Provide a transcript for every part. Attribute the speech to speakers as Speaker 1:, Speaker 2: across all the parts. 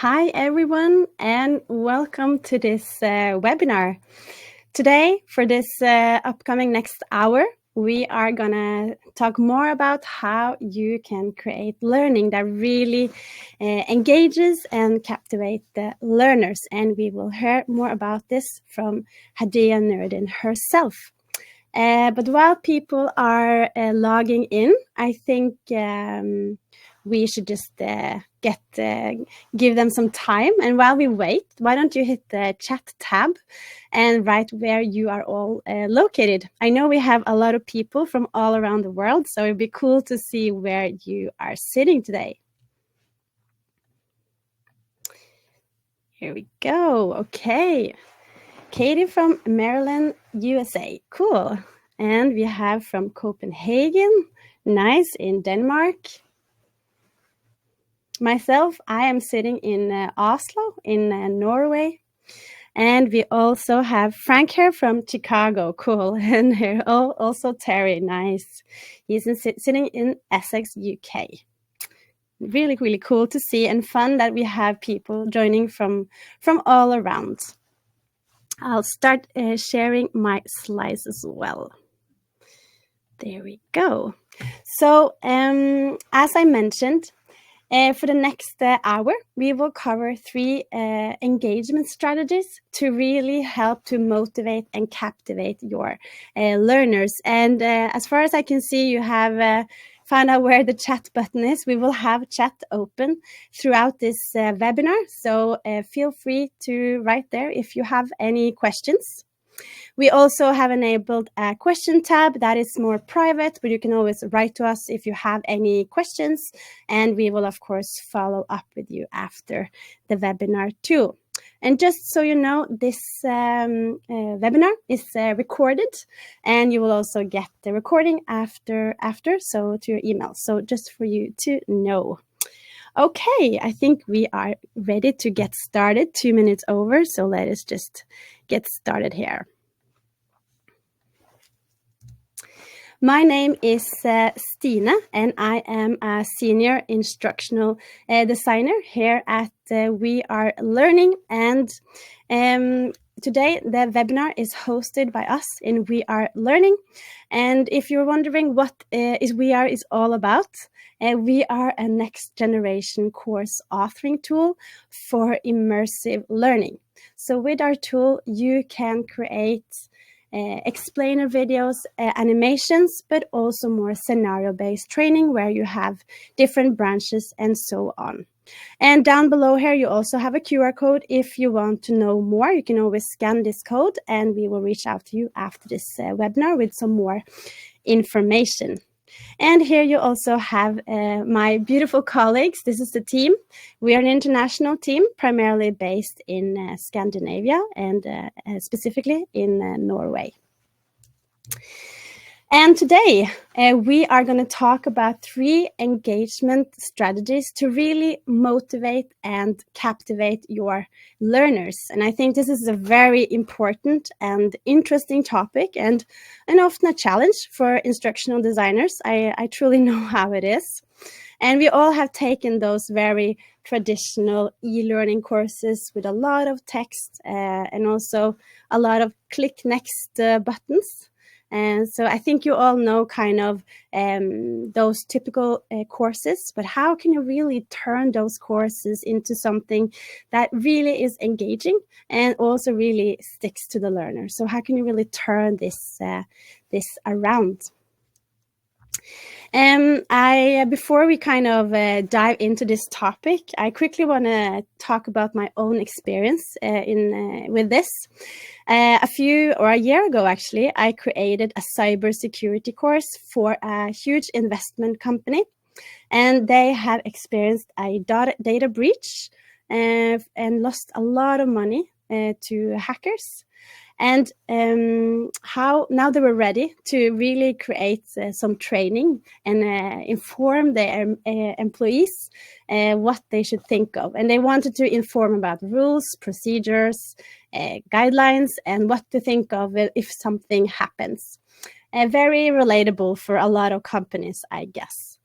Speaker 1: Hi, everyone, and welcome to this webinar. Today, for this upcoming next hour, we are going to talk more about how you can create learning that really engages and captivates the learners. And we will hear more about this from Hadiya Nuriddin herself. But while people are logging in, I think we should just give them some time. And while we wait, why don't you hit the chat tab and write where you are all located. I know we have a lot of people from all around the world, so it'd be cool to see where you are sitting today. Here we go. Okay. Katie from Maryland, USA. Cool. And we have from Copenhagen. Nice, in Denmark. Myself, I am sitting in Oslo, in Norway. And we also have Frank here from Chicago. Cool. And here also Terry. Nice. He's sitting in Essex, UK. Really, really cool to see and fun that we have people joining from all around. I'll start sharing my slides as well. There we go. So as I mentioned, for the next hour, we will cover 3 engagement strategies to really help to motivate and captivate your learners. And as far as I can see, you have found out where the chat button is. We will have chat open throughout this webinar. So feel free to write there if you have any questions. We also have enabled a question tab that is more private, but you can always write to us if you have any questions, and we will, of course, follow up with you after the webinar too. And just so you know, this webinar is recorded, and you will also get the recording after, so to your email. So just for you to know. Okay, I think we are ready to get started. 2 minutes over, so let us just get started here. My name is Stine, and I am a senior instructional designer here at We Are Learning. And today the webinar is hosted by us in We Are Learning. And if you're wondering what We Are is all about, we are a next generation course authoring tool for immersive learning. So with our tool, you can create explainer videos, animations, but also more scenario-based training where you have different branches and so on. And down below here, you also have a QR code. If you want to know more, you can always scan this code and we will reach out to you after this webinar with some more information. And here you also have my beautiful colleagues. This is the team. We are an international team, primarily based in Scandinavia and specifically in Norway. And today we are going to talk about 3 engagement strategies to really motivate and captivate your learners. And I think this is a very important and interesting topic and often a challenge for instructional designers. I truly know how it is. And we all have taken those very traditional e-learning courses with a lot of text and also a lot of click next buttons. And so I think you all know kind of those typical courses, but how can you really turn those courses into something that really is engaging and also really sticks to the learner? So how can you really turn this around? Before we kind of dive into this topic, I quickly want to talk about my own experience with this. A year ago, actually, I created a cybersecurity course for a huge investment company, and they have experienced a data breach and lost a lot of money to hackers. And now they were ready to really create some training and inform their employees what they should think of. And they wanted to inform about rules, procedures, guidelines, and what to think of if something happens. Very relatable for a lot of companies, I guess.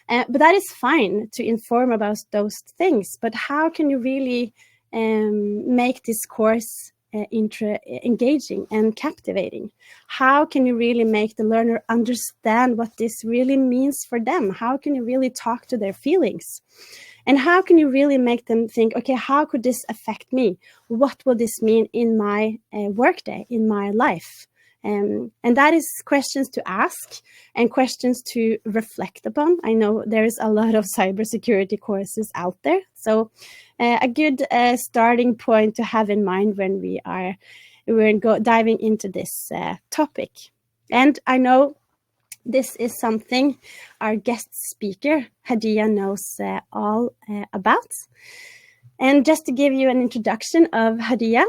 Speaker 1: But that is fine to inform about those things. But how can you really make this course engaging and captivating? How can you really make the learner understand what this really means for them? How can you really talk to their feelings? And how can you really make them think, okay, how could this affect me? What will this mean in my workday, in my life? And that is questions to ask and questions to reflect upon. I know there's a lot of cybersecurity courses out there. So a good starting point to have in mind when we're diving into this topic. And I know this is something our guest speaker, Hadiya, knows all about. And just to give you an introduction of Hadiya,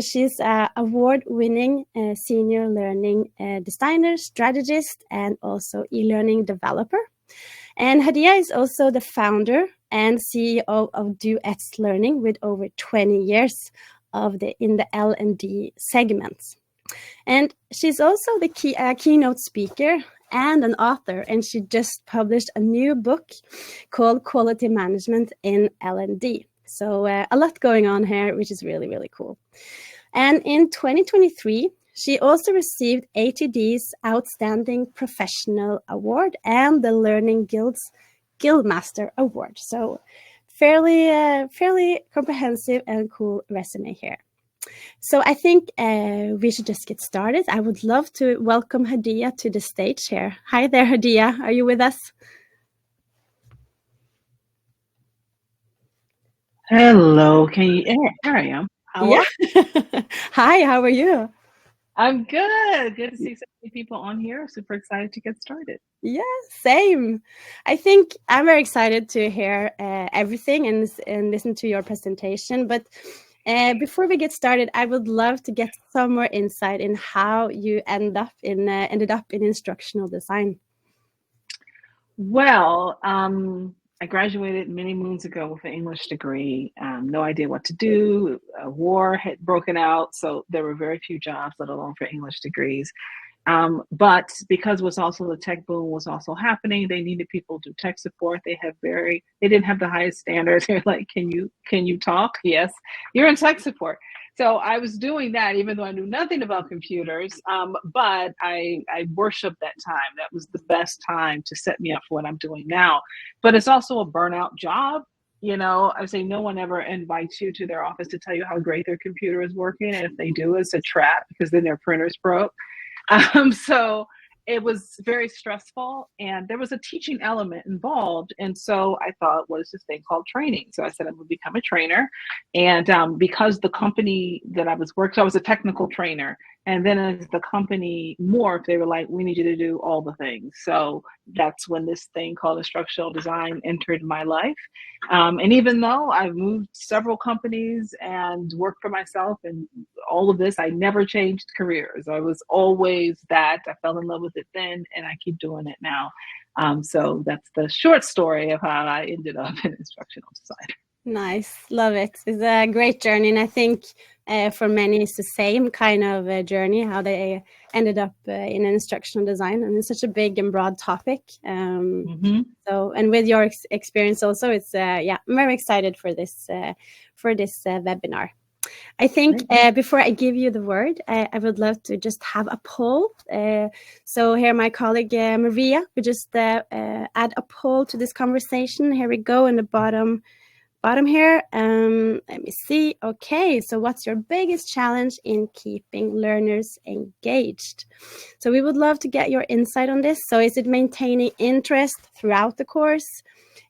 Speaker 1: she's an award-winning senior learning designer, strategist, and also e-learning developer. And Hadiya is also the founder and CEO of Duets Learning with over 20 years in the L&D segment. And she's also the keynote speaker and an author, and she just published a new book called Quality Management in L&D. So a lot going on here, which is really, really cool. And in 2023, she also received ATD's Outstanding Professional Award and the Learning Guild's Guildmaster Award. So fairly comprehensive and cool resume here. So I think we should just get started. I would love to welcome Hadiya to the stage here. Hi there, Hadiya. Are you with us?
Speaker 2: Hello, here I am.
Speaker 1: Yeah. Hi, how are you?
Speaker 2: I'm good. Good to see so many people on here. Super excited to get started.
Speaker 1: Yeah, same. I think I'm very excited to hear everything and listen to your presentation. But before we get started, I would love to get some more insight in how you ended up in instructional design.
Speaker 2: Well, I graduated many moons ago with an English degree. No idea what to do. A war had broken out, so there were very few jobs, let alone for English degrees. But because was also the tech boom was also happening, they needed people to do tech support. They didn't have the highest standards. They're like, can you talk? Yes, you're in tech support. So I was doing that even though I knew nothing about computers. But I worshiped that time. That was the best time to set me up for what I'm doing now. But it's also a burnout job. You know, I would say no one ever invites you to their office to tell you how great their computer is working. And if they do, it's a trap because then their printer's broke. So it was very stressful and there was a teaching element involved. And so I thought, what is this thing called training? So I said, I'm going to become a trainer. And because the company that I was working, so I was a technical trainer. And then as the company morphed, they were like, we need you to do all the things. So that's when this thing called instructional design entered my life. And even though I've moved several companies and worked for myself and all of this, I never changed careers. I was always that. I fell in love with it then, and I keep doing it now. So that's the short story of how I ended up in instructional design.
Speaker 1: Nice. Love it. It's a great journey. And I think for many, it's the same kind of journey, how they ended up in instructional design. And it's such a big and broad topic. So, and with your experience also, it's, I'm very excited for this webinar. I think before I give you the word, I would love to just have a poll. So here my colleague Maria would just add a poll to this conversation. Here we go in the bottom here. Let me see. Okay, so what's your biggest challenge in keeping learners engaged? So we would love to get your insight on this. So is it maintaining interest throughout the course?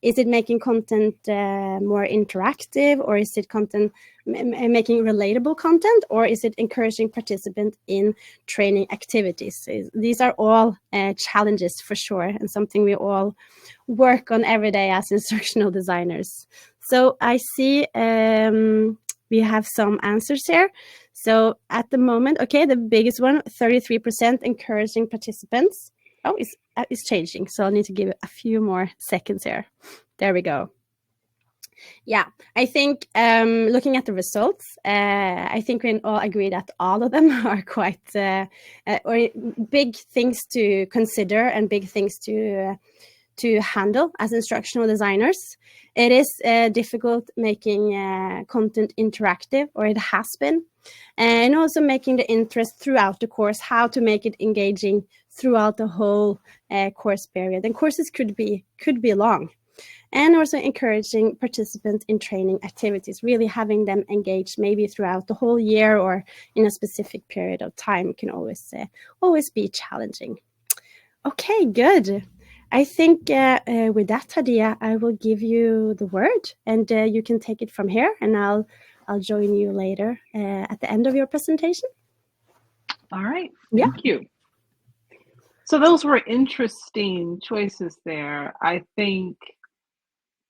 Speaker 1: Is it making content more interactive, or is it content making relatable content, or is it encouraging participants in training activities? These are all challenges for sure, and something we all work on every day as instructional designers. So I see we have some answers here. So at the moment, okay, the biggest one, 33% encouraging participants. Oh, it's changing. So I'll need to give it a few more seconds here. There we go. Yeah, I think looking at the results, I think we can all agree that all of them are quite or big things to consider and big things to to handle as instructional designers. It is difficult making content interactive, or it has been, and also making the interest throughout the course, how to make it engaging throughout the whole course period. And courses could be long. And also encouraging participants in training activities, really having them engaged maybe throughout the whole year or in a specific period of time can always be challenging. Okay, good. I think with that, Hadiya, I will give you the word, and you can take it from here, and I'll join you later at the end of your presentation.
Speaker 2: All right, thank you. So those were interesting choices there. I think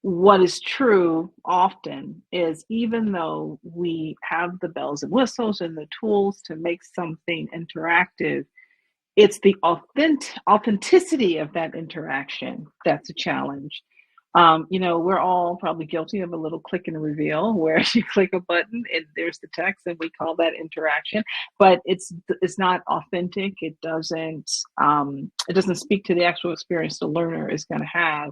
Speaker 2: what is true often is, even though we have the bells and whistles and the tools to make something interactive, it's the authenticity of that interaction that's a challenge. We're all probably guilty of a little click and reveal where you click a button and there's the text, and we call that interaction, but it's not authentic. It doesn't speak to the actual experience the learner is going to have.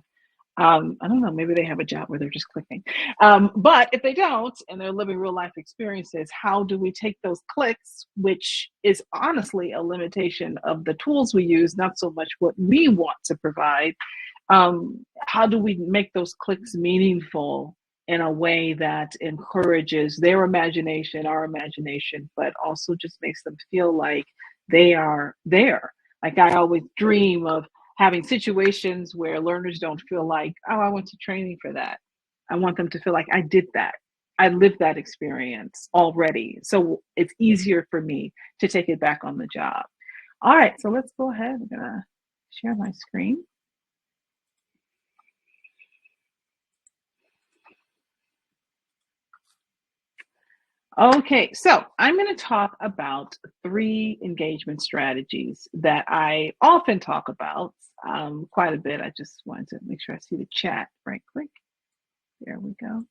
Speaker 2: I don't know, maybe they have a job where they're just clicking. But if they don't, and they're living real life experiences, how do we take those clicks, which is honestly a limitation of the tools we use, not so much what we want to provide. How do we make those clicks meaningful in a way that encourages their imagination, our imagination, but also just makes them feel like they are there? Like, I always dream of having situations where learners don't feel like, oh, I went to training for that. I want them to feel like I did that. I lived that experience already. So it's easier for me to take it back on the job. All right, so let's go ahead. I'm gonna share my screen. Okay, so I'm going to talk about 3 engagement strategies that I often talk about quite a bit. I just wanted to make sure I see the chat right quick. There we go.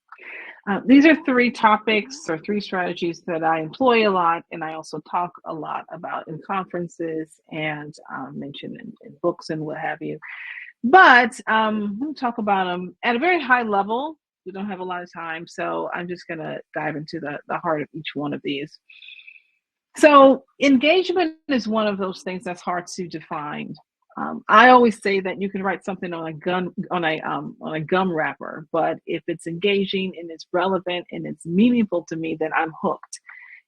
Speaker 2: These are 3 topics or 3 strategies that I employ a lot, and I also talk a lot about in conferences and mention in books and what have you. But I'm going to talk about them at a very high level. We don't have a lot of time, so I'm just going to dive into the heart of each one of these. So engagement is one of those things that's hard to define. I always say that you can write something on a gum wrapper, but if it's engaging and it's relevant and it's meaningful to me, then I'm hooked.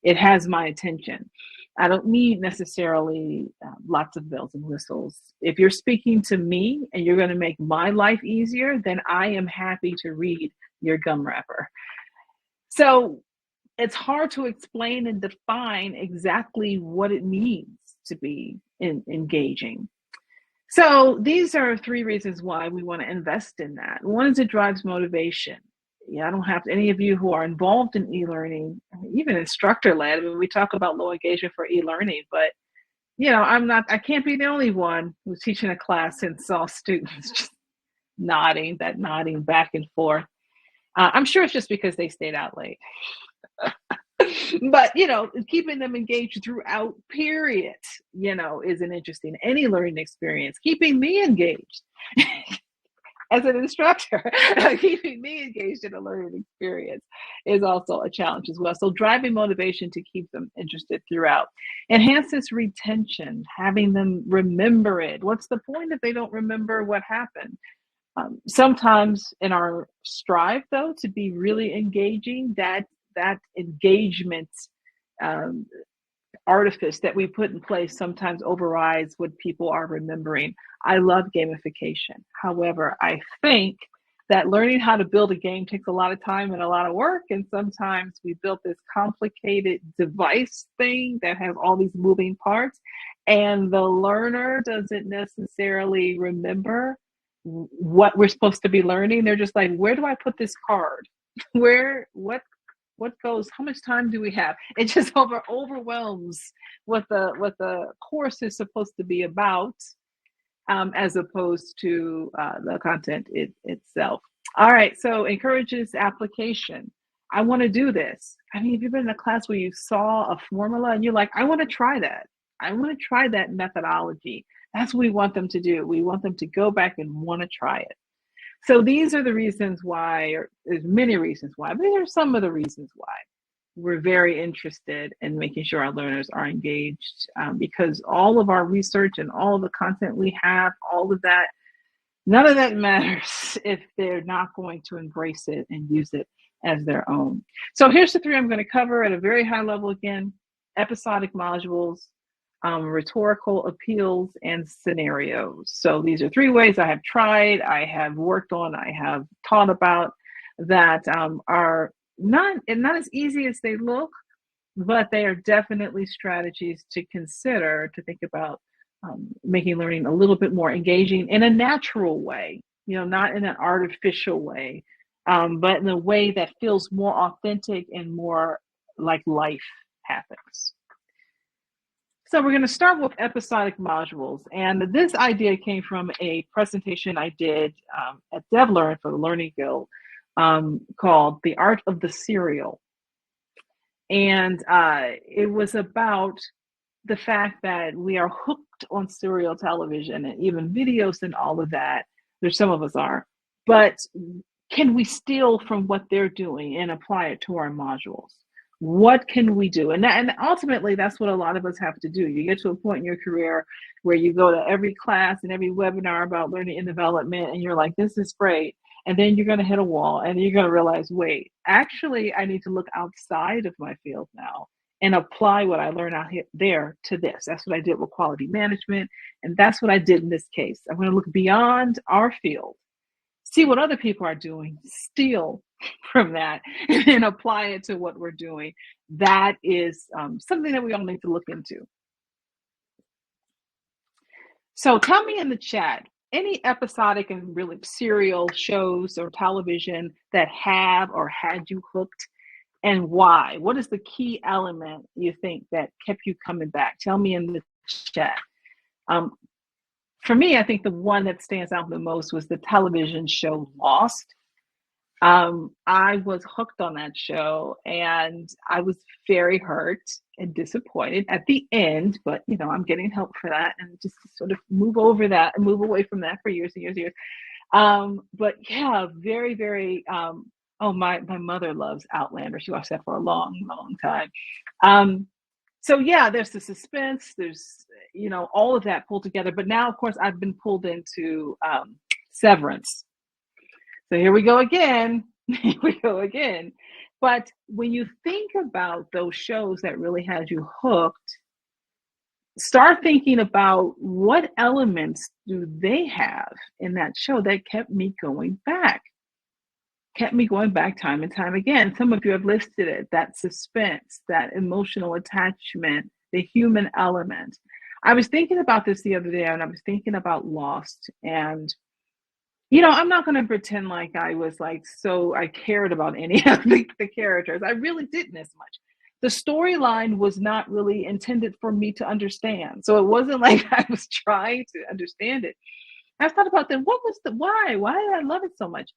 Speaker 2: It has my attention. I don't need necessarily lots of bells and whistles. If you're speaking to me and you're going to make my life easier, then I am happy to read your gum wrapper. So it's hard to explain and define exactly what it means to be engaging. So these are 3 reasons why we want to invest in that. One is it drives motivation. Yeah, I don't have any of you who are involved in e-learning, even instructor-led. I mean, we talk about low engagement for e-learning, but I can't be the only one who's teaching a class and saw students just nodding back and forth. I'm sure it's just because they stayed out late. But keeping them engaged throughout period is an interesting any learning experience. Keeping me engaged as an instructor, keeping me engaged in a learning experience is also a challenge as well. So driving motivation to keep them interested throughout enhances retention, having them remember it. What's the point if they don't remember what happened? Sometimes in our strive, though, to be really engaging, that engagement artifice that we put in place sometimes overrides what people are remembering. I love gamification. However, I think that learning how to build a game takes a lot of time and a lot of work. And sometimes we built this complicated device thing that has all these moving parts, and the learner doesn't necessarily remember what we're supposed to be learning. They're just like, where do I put this card? What goes, how much time do we have? It just overwhelms what the course is supposed to be about, as opposed to the content itself. All right, so encourages application. I want to do this. I mean, have you been in a class where you saw a formula and you're like, I want to try that. I want to try that methodology. That's what we want them to do. We want them to go back and want to try it. So these are the reasons why, or there's many reasons why, but these are some of the reasons why we're very interested in making sure our learners are engaged, because all of our research and all of the content we have, all of that, none of that matters if they're not going to embrace it and use it as their own. So here's the three I'm going to cover at a very high level again: episodic modules, rhetorical appeals, and scenarios. So these are three ways I have tried, I have worked on, I have taught about that are not as easy as they look, but they are definitely strategies to consider to think about making learning a little bit more engaging in a natural way, not in an artificial way, but in a way that feels more authentic and more like life happens. So we're going to start with episodic modules. And this idea came from a presentation I did at DevLearn for the Learning Guild called The Art of the Serial. And it was about the fact that we are hooked on serial television and even videos and all of that. There's some of us are. But can we steal from what they're doing and apply it to our modules? What can we do? And ultimately, that's what a lot of us have to do. You get to a point in your career where you go to every class and every webinar about learning and development, and you're like, this is great. And then you're going to hit a wall and you're going to realize, wait, actually, I need to look outside of my field now and apply what I learned out there to this. That's what I did with quality management. And that's what I did in this case. I'm going to look beyond our field, see what other people are doing, steal from that, and then apply it to what we're doing. That is something that we all need to look into. So tell me in the chat, any episodic and really serial shows or television that have or had you hooked, and why? What is the key element you think that kept you coming back? Tell me in the chat. For me, I think the one that stands out the most was the television show Lost. I was hooked on that show, and I was very hurt and disappointed at the end, but I'm getting help for that and just sort of move over that and move away from that for years and years and years. But yeah, very, very, my mother loves Outlander. She watched that for a long, long time. So yeah, there's the suspense, there's, all of that pulled together. But now, of course, I've been pulled into Severance. So here we go again. But when you think about those shows that really had you hooked, start thinking about what elements do they have in that show that kept me going back time and time again. Some of you have listed it: that suspense, that emotional attachment, the human element. I was thinking about this the other day, and I was thinking about Lost, and I'm not going to pretend like I was I cared about any of the characters. I really didn't as much. The storyline was not really intended for me to understand. So it wasn't like I was trying to understand it. I thought about then, what was why did I love it so much?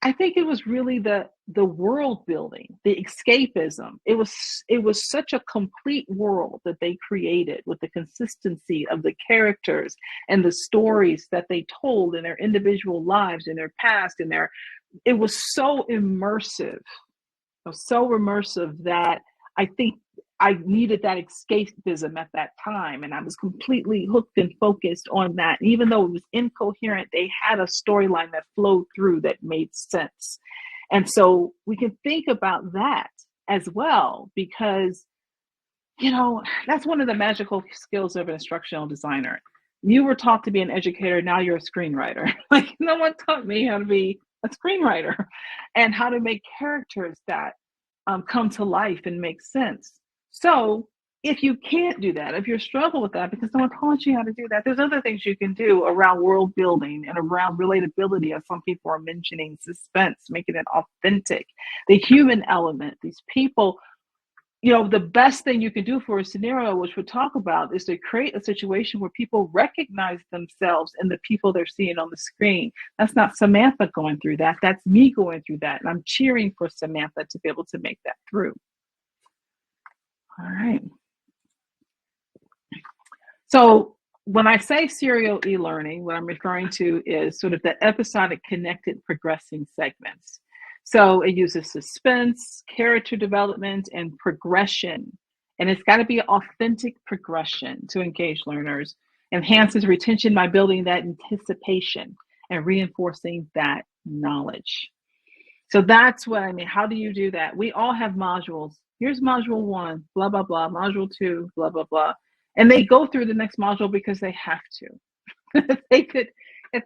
Speaker 2: I think it was really the world building, the escapism. It was such a complete world that they created with the consistency of the characters and the stories that they told in their individual lives, in their past, it was so immersive that I think I needed that escapism at that time, and I was completely hooked and focused on that. Even though it was incoherent, they had a storyline that flowed through that made sense. And so we can think about that as well, because, that's one of the magical skills of an instructional designer. You were taught to be an educator, now you're a screenwriter. No one taught me how to be a screenwriter and how to make characters that come to life and make sense. So if you can't do that, if you struggle with that because no one taught you how to do that, there's other things you can do around world building and around relatability, as some people are mentioning, suspense, making it authentic, the human element, these people. The best thing you can do for a scenario, which we'll talk about, is to create a situation where people recognize themselves in the people they're seeing on the screen. That's not Samantha going through that. That's me going through that. And I'm cheering for Samantha to be able to make that through. All right. So when I say serial e-learning, what I'm referring to is sort of the episodic connected progressing segments. So it uses suspense, character development, and progression. And it's got to be authentic progression to engage learners, enhances retention by building that anticipation and reinforcing that knowledge. So that's what I mean. How do you do that? We all have modules. Here's module 1, blah, blah, blah, module 2, blah, blah, blah. And they go through the next module because they have to. If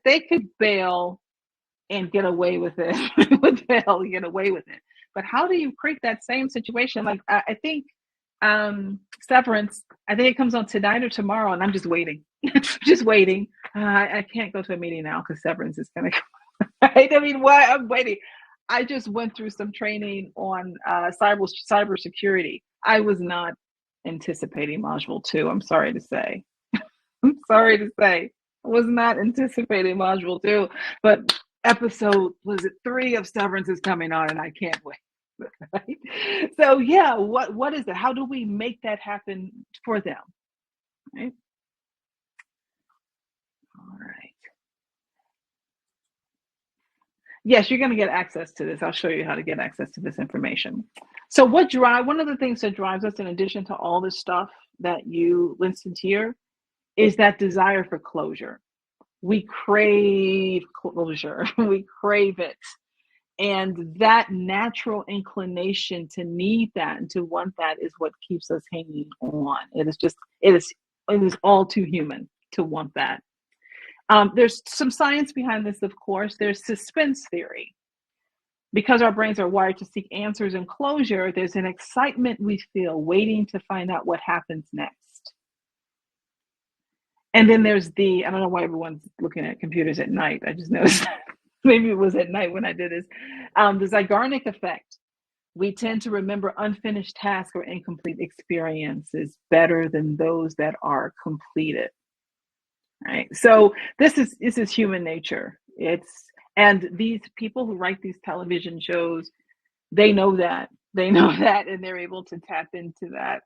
Speaker 2: they could bail and get away with it, would bail and get away with it. But how do you create that same situation? Like I think Severance, I think it comes on tonight or tomorrow, and I'm just waiting. Just waiting. I can't go to a meeting now because Severance is gonna come. Right? I mean, why I'm waiting. I just went through some training on cyber security. I was not anticipating module 2. I'm sorry to say. I'm sorry to say. I was not anticipating module 2, but episode, was it 3 of Severance is coming on, and I can't wait. Right? So yeah, what is it? How do we make that happen for them? Right? All right. Yes, you're going to get access to this. I'll show you how to get access to this information. So one of the things that drives us, in addition to all this stuff that you listed here, is that desire for closure. We crave closure. We crave it. And that natural inclination to need that and to want that is what keeps us hanging on. It is all too human to want that. There's some science behind this, of course. There's suspense theory. Because our brains are wired to seek answers and closure, there's an excitement we feel waiting to find out what happens next. And then there's I don't know why everyone's looking at computers at night. I just noticed maybe it was at night when I did this. The Zeigarnik effect. We tend to remember unfinished tasks or incomplete experiences better than those that are completed. Right. So this is human nature. And these people who write these television shows, they know that, and they're able to tap into that.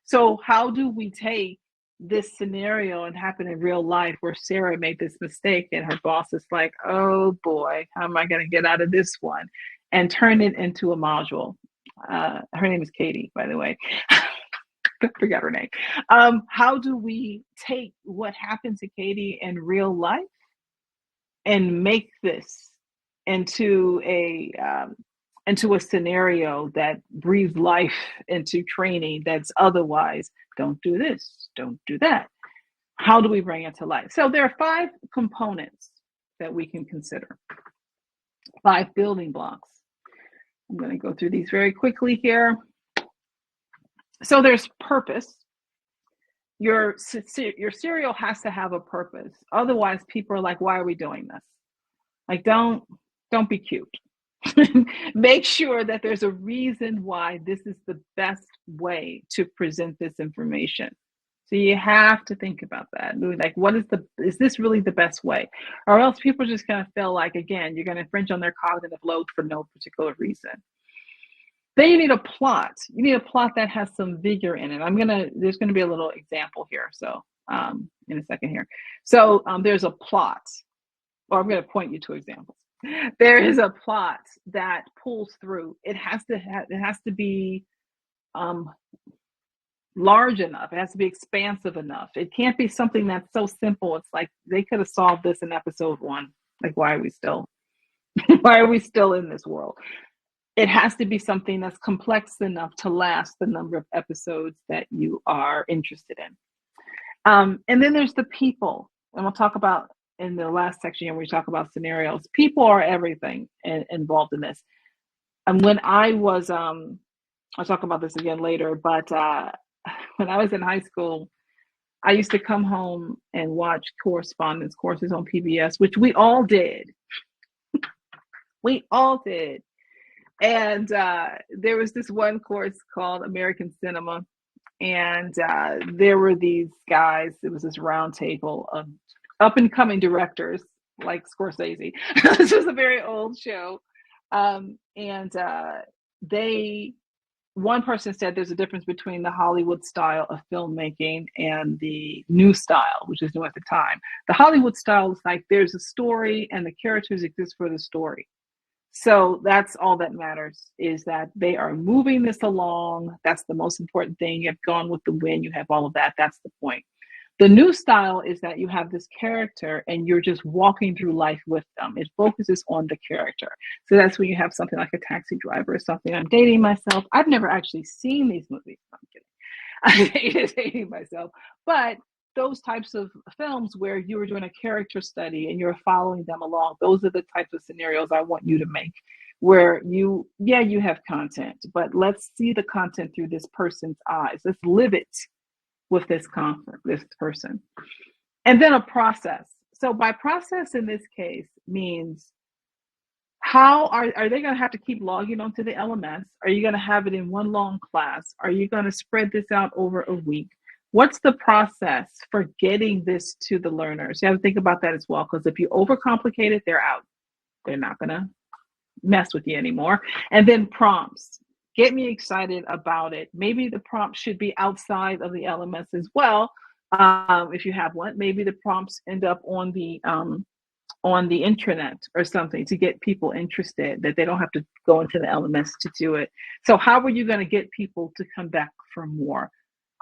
Speaker 2: So how do we take this scenario and happen in real life where Sarah made this mistake and her boss is like, oh boy, how am I going to get out of this one? And turn it into a module. Her name is Katie, by the way. I forgot her name. How do we take what happened to Katie in real life and make this into a scenario that breathes life into training that's otherwise, don't do this, don't do that? How do we bring it to life? So there are 5 components that we can consider, 5 building blocks. I'm going to go through these very quickly here. So there's purpose. Your serial has to have a purpose. Otherwise, people are like, why are we doing this? Like, don't be cute. Make sure that there's a reason why this is the best way to present this information. So you have to think about that. Like, is this really the best way? Or else people are just going to feel like, again, you're going to infringe on their cognitive load for no particular reason. Then you need a plot. You need a plot that has some vigor in it. There's going to be a little example here. So in a second here. So there's a plot, or I'm going to point you to examples. There is a plot that pulls through. It has to be large enough. It has to be expansive enough. It can't be something that's so simple. It's like they could have solved this in episode 1. Like, why are we still in this world? It has to be something that's complex enough to last the number of episodes that you are interested in. And then there's the people. And we'll talk about in the last section where we talk about scenarios. People are everything involved in this. And when I was, I'll talk about this again later, but when I was in high school, I used to come home and watch correspondence courses on PBS, which we all did. We all did. And there was this one course called American Cinema. And there were these guys, it was this round table of up and coming directors like Scorsese. This was a very old show. And they one person said there's a difference between the Hollywood style of filmmaking and the new style, which is new at the time. The Hollywood style is like there's a story and the characters exist for the story. So that's all that matters, is that they are moving this along. That's the most important thing. You have Gone with the Wind, you have all of that. That's the point. The new style is that you have this character and you're just walking through life with them. It focuses on the character. So that's when you have something like a Taxi Driver or something. I'm dating myself. I've never actually seen these movies. I'm kidding. I'm dating myself. But those types of films where you are doing a character study and you're following them along, those are the types of scenarios I want you to make, where you have content, but let's see the content through this person's eyes. Let's live it with this person. And then a process. So by process in this case means, how are they going to have to keep logging onto the LMS? Are you going to have it in one long class? Are you going to spread this out over a week? What's the process for getting this to the learners? You have to think about that as well, because if you overcomplicate it, they're out. They're not going to mess with you anymore. And then prompts. Get me excited about it. Maybe the prompt should be outside of the LMS as well. If you have one, maybe the prompts end up on the intranet or something to get people interested, that they don't have to go into the LMS to do it. So how are you going to get people to come back for more?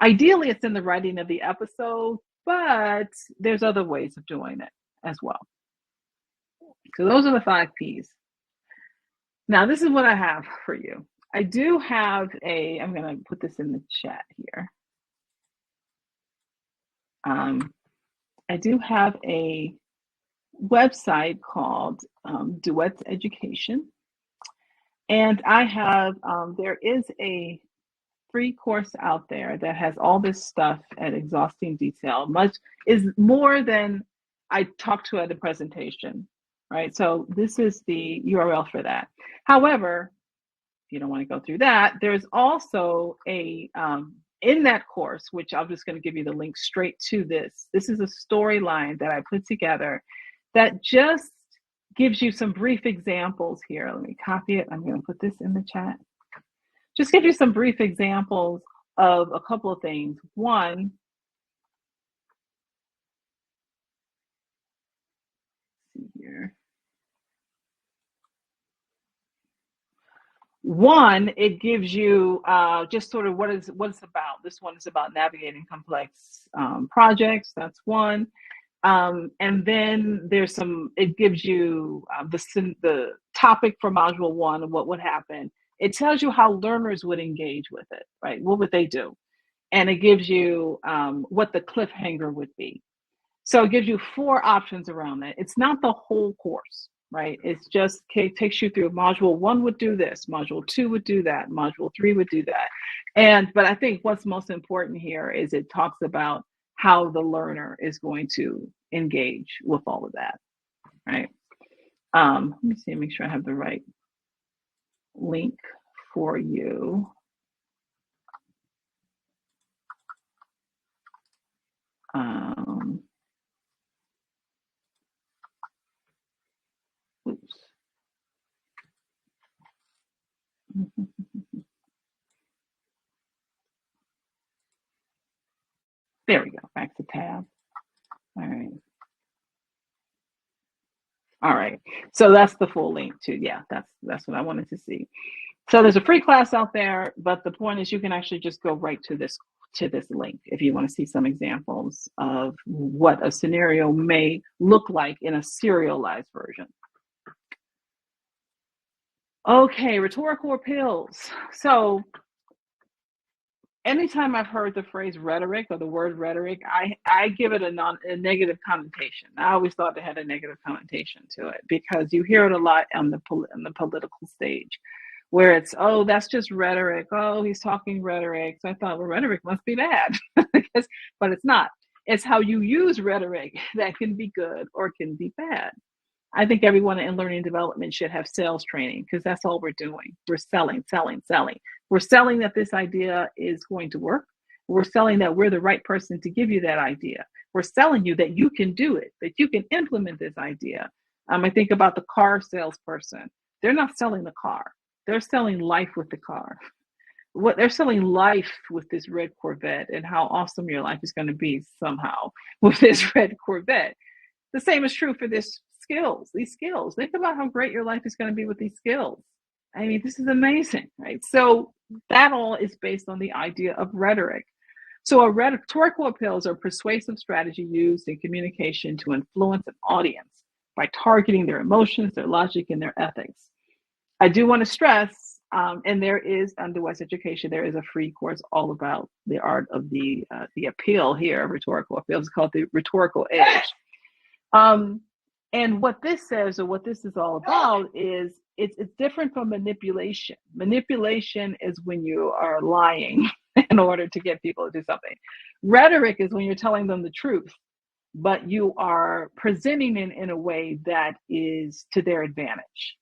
Speaker 2: Ideally, it's in the writing of the episode, but there's other ways of doing it as well. So those are the 5 Ps. Now, this is what I have for you. I do have I'm going to put this in the chat here. I do have a website called Duets Education. And I have, there is a free course out there that has all this stuff at exhausting detail, much is more than I talked to at a presentation, right? So this is the URL for that. However, you don't want to go through that. There's also a, in that course, which I'm just going to give you the link straight to this. This is a storyline that I put together that just gives you some brief examples here. Let me copy it. I'm going to put this in the chat. Just give you some brief examples of a couple of things. One, let's see here. One, it gives you just sort of what it's about. This one is about navigating complex projects. That's one. And then there's it gives you the topic for module 1 and what would happen. It tells you how learners would engage with it, right? What would they do? And it gives you what the cliffhanger would be. So it gives you 4 options around that. It's not the whole course, right? It's just takes you through module 1 would do this, module 2 would do that, module 3 would do that. But I think what's most important here is it talks about how the learner is going to engage with all of that, right? Let me see, make sure I have the right link for you. Oops. There we go, back to tab. All right. All right, so that's the full link to, yeah, that's what I wanted to see. So there's a free class out there, but the point is you can actually just go right to this link if you want to see some examples of what a scenario may look like in a serialized version. Okay, rhetorical appeals. So anytime I've heard the phrase rhetoric or the word rhetoric, I give it a negative connotation. I always thought it had a negative connotation to it because you hear it a lot on the political stage, where it's, oh, that's just rhetoric. Oh, he's talking rhetoric. So I thought, well, rhetoric must be bad, but it's not. It's how you use rhetoric that can be good or can be bad. I think everyone in learning development should have sales training because that's all we're doing. We're selling. We're selling that this idea is going to work. We're selling that we're the right person to give you that idea. We're selling you that you can do it, that you can implement this idea. I think about the car salesperson. They're not selling the car. They're selling life with the car. what they're selling life with this red Corvette and how awesome your life is going to be somehow with this red Corvette. The same is true for these skills. Think about how great your life is going to be with these skills. I mean, this is amazing, right? So that all is based on the idea of rhetoric. So a rhetorical appeals are persuasive strategy used in communication to influence an audience by targeting their emotions, their logic, and their ethics. I do want to stress, and there is under West Education, there is a free course all about the art of the appeal here, rhetorical appeals. It's called the Rhetorical Edge. And what this says, or what this is all about, is it's different from manipulation. Manipulation is when you are lying in order to get people to do something. Rhetoric is when you're telling them the truth, but you are presenting it in a way that is to their advantage.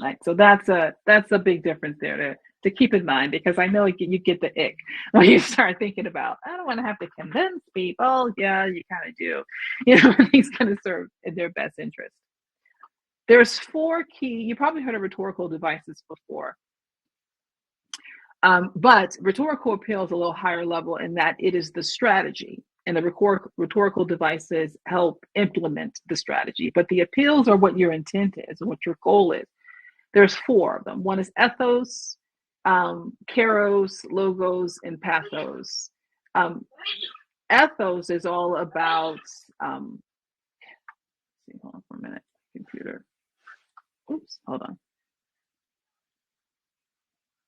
Speaker 2: Right. So that's a big difference there to keep in mind, because I know you get the ick when you start thinking about, I don't want to have to convince people. Yeah, you kind of do. He's going to serve in their best interest. There's 4 key, you probably heard of rhetorical devices before. But rhetorical appeal is a little higher level in that it is the strategy, and the rhetorical devices help implement the strategy. But the appeals are what your intent is and what your goal is. There's 4 of them. One is ethos, kairos, logos, and pathos. Ethos is all about, hold on for a minute, computer. Oops, hold on.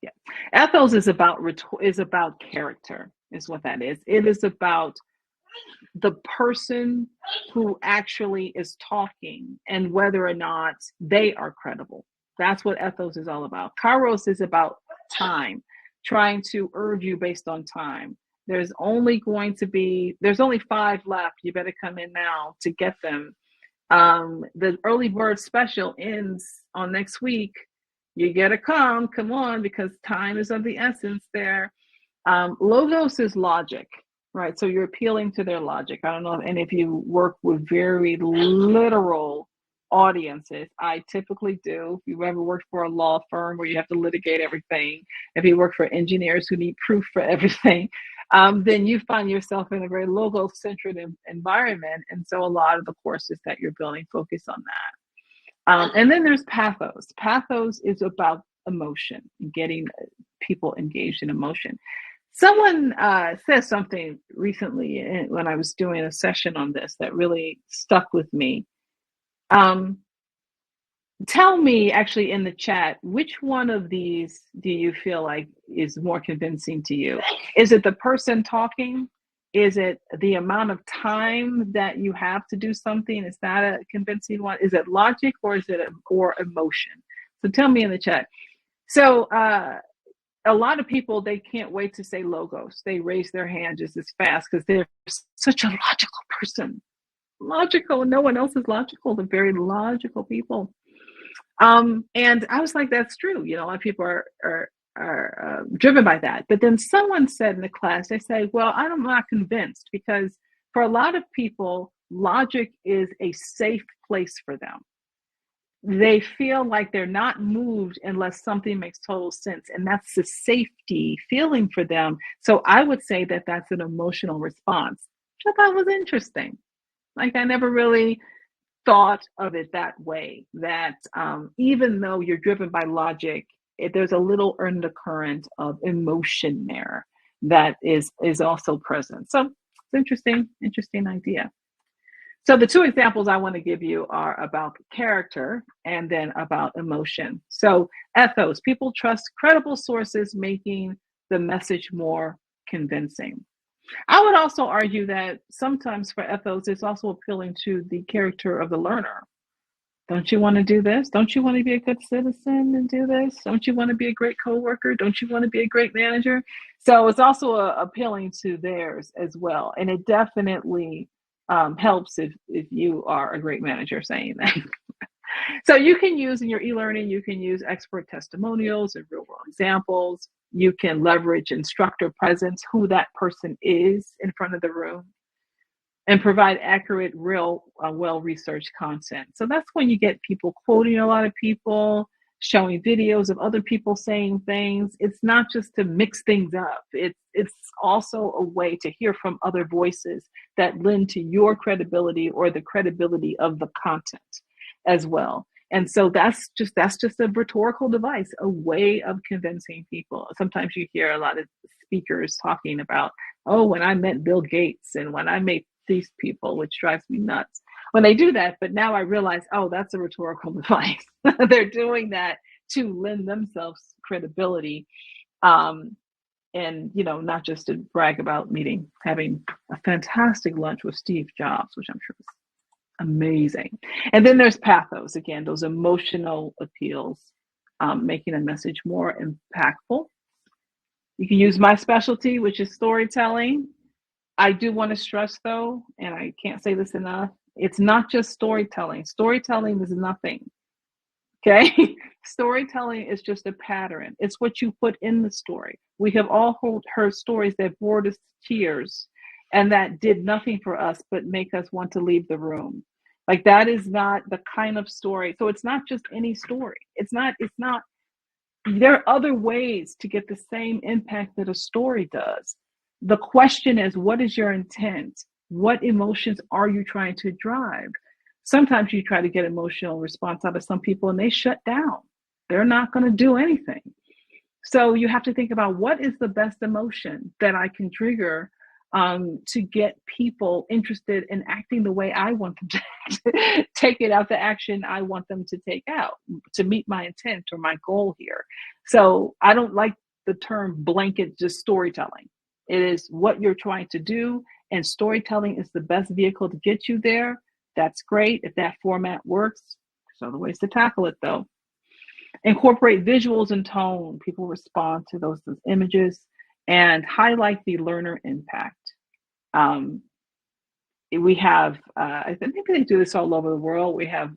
Speaker 2: Yeah, ethos is about character, is what that is. It is about the person who actually is talking and whether or not they are credible. That's what ethos is all about. Kairos is about time, trying to urge you based on time. There's only 5 left. You better come in now to get them. The early bird special ends on next week. You gotta come on, because time is of the essence there. Logos is logic, right? So you're appealing to their logic. I don't know, and if you work with very literal audiences, I typically do. If you've ever worked for a law firm where you have to litigate everything, if you work for engineers who need proof for everything, then you find yourself in a very logo-centered environment. And so a lot of the courses that you're building focus on that. And then there's pathos. Pathos is about emotion, getting people engaged in emotion. Someone said something recently when I was doing a session on this that really stuck with me. Tell me, actually, in the chat, which one of these do you feel like is more convincing to you? Is it the person talking? Is it the amount of time that you have to do something? Is that a convincing one? Is it logic, or is it or emotion? So tell me in the chat. So a lot of people, they can't wait to say logos. They raise their hand just as fast because they're such a logical person. Logical. No one else is logical. They're very logical people. And I was like, that's true. A lot of people are driven by that. But then someone said in the class, they say, well, I'm not convinced, because for a lot of people, logic is a safe place for them. They feel like they're not moved unless something makes total sense. And that's the safety feeling for them. So I would say that that's an emotional response, which I thought was interesting. Like, I never really thought of it that way, that even though you're driven by logic, there's a little undercurrent of emotion there that is also present. So it's interesting idea. So the 2 examples I want to give you are about character and then about emotion. So ethos, people trust credible sources, making the message more convincing. I would also argue that sometimes for ethos, it's also appealing to the character of the learner. Don't you want to do this? Don't you want to be a good citizen and do this? Don't you want to be a great coworker? Don't you want to be a great manager? So it's also appealing to theirs as well. And it definitely helps if you are a great manager saying that. So you can use in your e-learning, you can use expert testimonials and real world examples. You can leverage instructor presence, who that person is in front of the room, and provide accurate, real, well-researched content. So that's when you get people quoting a lot of people. showing videos of other people saying things. It's not just to mix things up. It's also a way to hear from other voices that lend to your credibility or the credibility of the content as well. And so that's just a rhetorical device, a way of convincing people. Sometimes you hear a lot of speakers talking about, oh, when I met Bill Gates and when I met these people, which drives me nuts when they do that. But now I realize, oh, that's a rhetorical device. They're doing that to lend themselves credibility. And, not just to brag about having a fantastic lunch with Steve Jobs, which I'm sure is amazing. And then there's pathos, again, those emotional appeals, making a message more impactful. You can use my specialty, which is storytelling. I do want to stress, though, and I can't say this enough, it's not just storytelling. Storytelling is nothing. Okay? Storytelling is just a pattern. It's what you put in the story. We have all heard stories that brought us tears and that did nothing for us but make us want to leave the room. Like, that is not the kind of story. So it's not just any story. It's not, there are other ways to get the same impact that a story does. The question is, what is your intent? What emotions are you trying to drive? Sometimes you try to get emotional response out of some people and they shut down. They're not going to do anything. So you have to think about, what is the best emotion that I can trigger to get people interested in acting the way I want them to take it out, the action I want them to take out to meet my intent or my goal here. So I don't like the term blanket just storytelling. It is what you're trying to do, and storytelling is the best vehicle to get you there. That's great. If that format works, there's other ways to tackle it, though. Incorporate visuals and tone. People respond to those images, and highlight the learner impact. We have, I think they do this all over the world. We have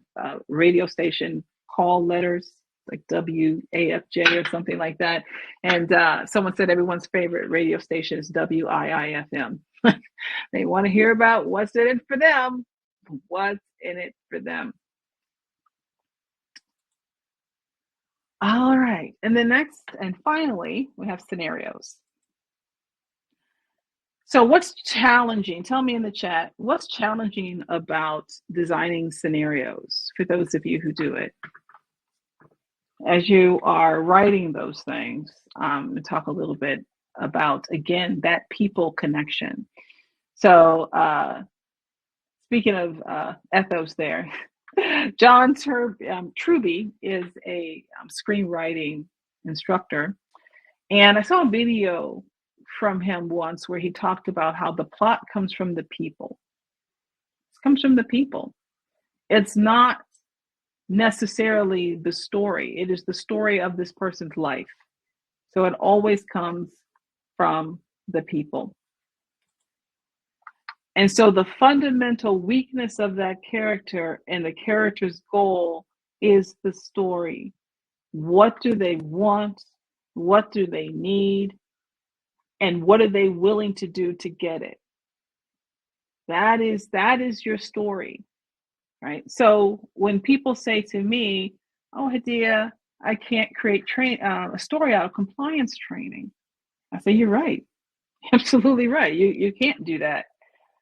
Speaker 2: radio station call letters, like WAFJ or something like that. And someone said everyone's favorite radio station is WIIFM. They want to hear about what's in it for them. What's in it for them. All right. And then next, and finally, we have scenarios. So what's challenging? Tell me in the chat, what's challenging about designing scenarios for those of you who do it? As you are writing those things, and talk a little bit about, again, that people connection. So speaking of ethos there, John Truby is a screenwriting instructor. And I saw a video from him once where he talked about how the plot comes from the people. It comes from the people. It's not necessarily the story. It is the story of this person's life. So it always comes from the people. And so the fundamental weakness of that character and the character's goal is the story. What do they want? What do they need? And what are they willing to do to get it? That is your story, right? So when people say to me, oh, Hadiya, I can't create a story out of compliance training, I say, you're right. Absolutely right. You can't do that,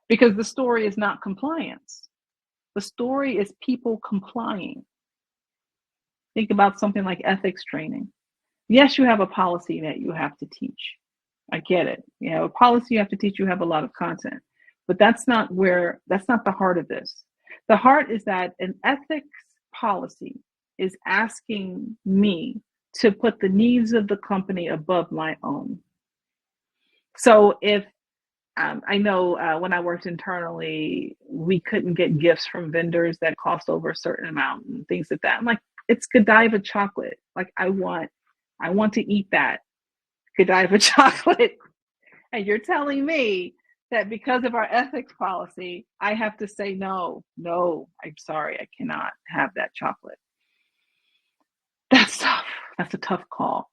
Speaker 2: because the story is not compliance. The story is people complying. Think about something like ethics training. Yes, you have a policy that you have to teach. I get it. You know, a policy you have to teach, you have a lot of content. But that's not the heart of this. The heart is that an ethics policy is asking me to put the needs of the company above my own. So if I know when I worked internally, we couldn't get gifts from vendors that cost over a certain amount and things like that. I'm like, it's Godiva chocolate. Like, I want to eat that Godiva chocolate. And you're telling me that because of our ethics policy, I have to say, no, I'm sorry, I cannot have that chocolate. That's tough. That's a tough call.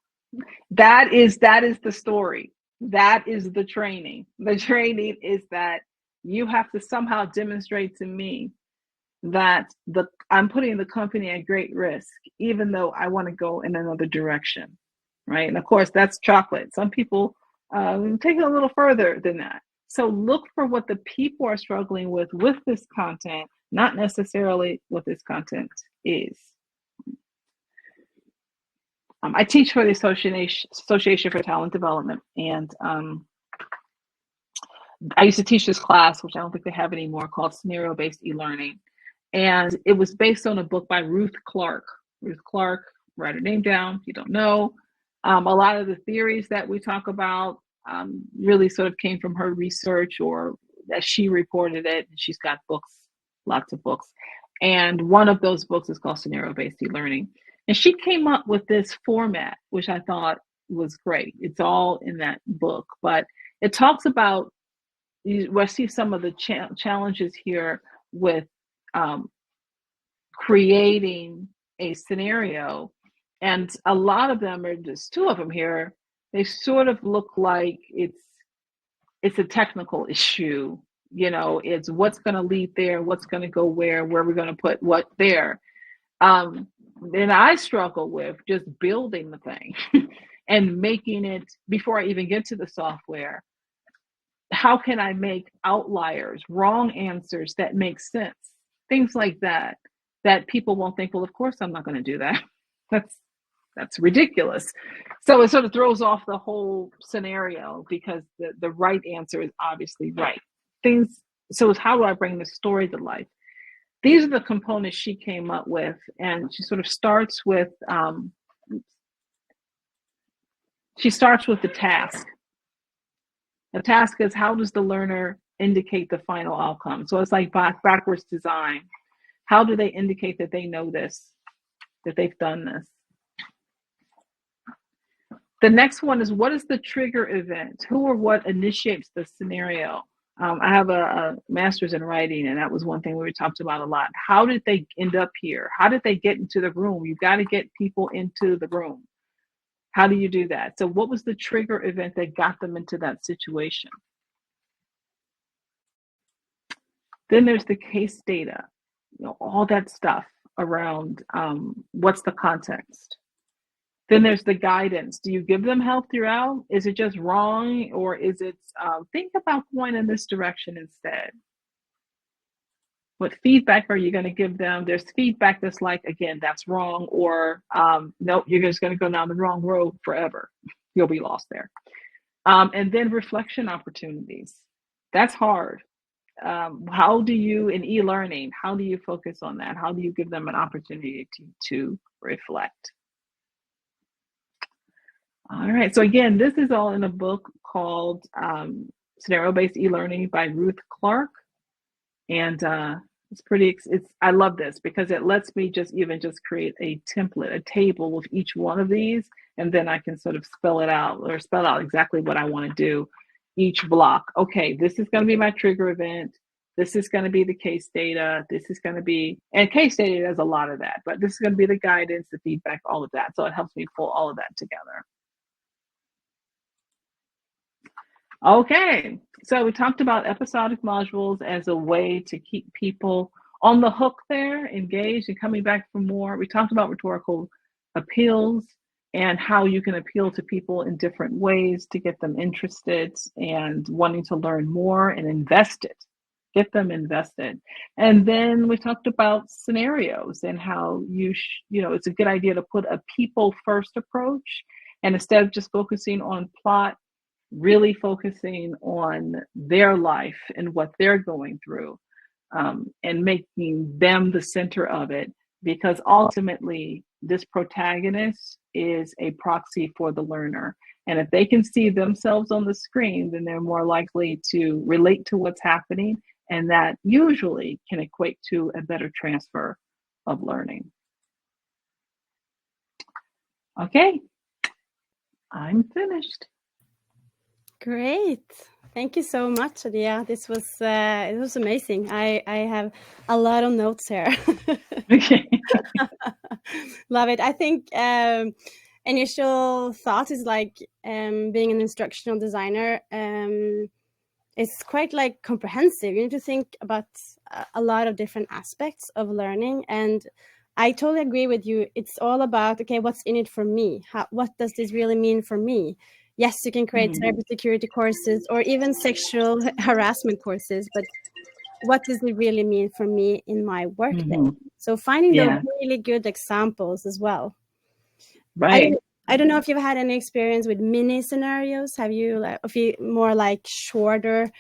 Speaker 2: That is the story. That is the training. The training is that you have to somehow demonstrate to me that I'm putting the company at great risk, even though I want to go in another direction, right? And of course, that's chocolate. Some people take it a little further than that. So look for what the people are struggling with this content, not necessarily what this content is. I teach for the Association for Talent Development, and I used to teach this class, which I don't think they have anymore, called Scenario-Based E-Learning. And it was based on a book by Ruth Clark. Ruth Clark, write her name down if you don't know. A lot of the theories that we talk about really sort of came from her research, or as she reported it. She's got books, lots of books. And one of those books is called Scenario-Based E-Learning. And she came up with this format, which I thought was great. It's all in that book, but it talks about, I see some of the challenges here with creating a scenario, and a lot of them are just two of them here. They sort of look like it's a technical issue. You know, it's what's going to lead there, what's going to go where we're going to put what there. Then I struggle with just building the thing and making it before I even get to the software. How can I make outliers, wrong answers that make sense? Things like that people won't think, well, of course I'm not going to do that. That's ridiculous. So it sort of throws off the whole scenario, because the right answer is obviously right. So how do I bring the story to life? These are the components she came up with, and she sort of starts with the task. The task is, how does the learner indicate the final outcome? So it's like backwards design. How do they indicate that they know this, that they've done this? The next one is, what is the trigger event? Who or what initiates the scenario? I have a master's in writing, and that was one thing we talked about a lot. How did they end up here? How did they get into the room? You've got to get people into the room. How do you do that? So what was the trigger event that got them into that situation? Then there's the case data, all that stuff around what's the context. Then there's the guidance. Do you give them help throughout? Is it just wrong, or is it think about going in this direction instead? What feedback are you going to give them? There's feedback that's like, again, that's wrong, or nope, you're just going to go down the wrong road forever. You'll be lost there. And then reflection opportunities. That's hard. How do you, in e-learning, how do you focus on that? How do you give them an opportunity to reflect? All right, so again, this is all in a book called Scenario-Based E-Learning by Ruth Clark. And I love this, because it lets me just create a template, a table with each one of these, and then I can sort of spell out exactly what I want to do each block. Okay, this is going to be my trigger event. This is going to be the case data. This is going to be, and case data does a lot of that, but this is going to be the guidance, the feedback, all of that. So it helps me pull all of that together. Okay, so we talked about episodic modules as a way to keep people on the hook there, engaged and coming back for more. We talked about rhetorical appeals and how you can appeal to people in different ways to get them interested and wanting to learn more and invested. Get them invested. And then we talked about scenarios and how it's a good idea to put a people first approach, and instead of just focusing on plot, really focusing on their life and what they're going through, and making them the center of it, because ultimately this protagonist is a proxy for the learner. And if they can see themselves on the screen, then they're more likely to relate to what's happening, and that usually can equate to a better transfer of learning. Okay, I'm finished.
Speaker 1: Great. Thank you so much, Hadiya. This was it was amazing. I have a lot of notes here.
Speaker 2: Okay.
Speaker 1: Love it. I think initial thought is like being an instructional designer. it's quite like comprehensive. You need to think about a lot of different aspects of learning. And I totally agree with you. It's all about, okay, what's in it for me? What does this really mean for me? Yes, you can create cybersecurity courses or even sexual harassment courses, but what does it really mean for me in my workday? So finding those really good examples as well.
Speaker 2: Right.
Speaker 1: I don't know if you've had any experience with mini scenarios. Have you, like, if you more like shorter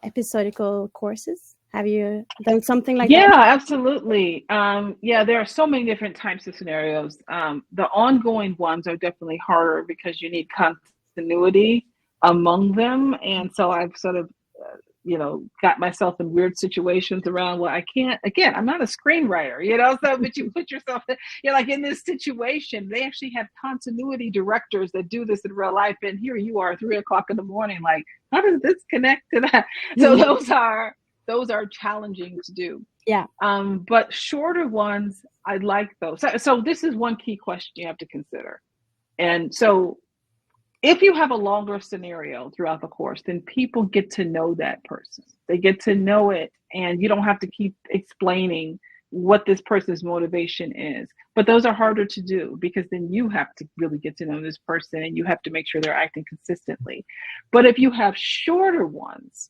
Speaker 1: episodical courses? Have you done something like that?
Speaker 2: Yeah, absolutely. There are so many different types of scenarios. The ongoing ones are definitely harder because you need continuity among them. And so I've sort of, got myself in weird situations around, well, I can't, again, I'm not a screenwriter, so, but you put yourself, like in this situation, they actually have continuity directors that do this in real life. And here you are, 3 o'clock in the morning, like, how does this connect to that? So those are challenging to do.
Speaker 1: Yeah.
Speaker 2: But shorter ones, I like those. So this is one key question you have to consider. And so if you have a longer scenario throughout the course, then people get to know that person. They get to know it, and you don't have to keep explaining what this person's motivation is. But those are harder to do because then you have to really get to know this person and you have to make sure they're acting consistently. But if you have shorter ones,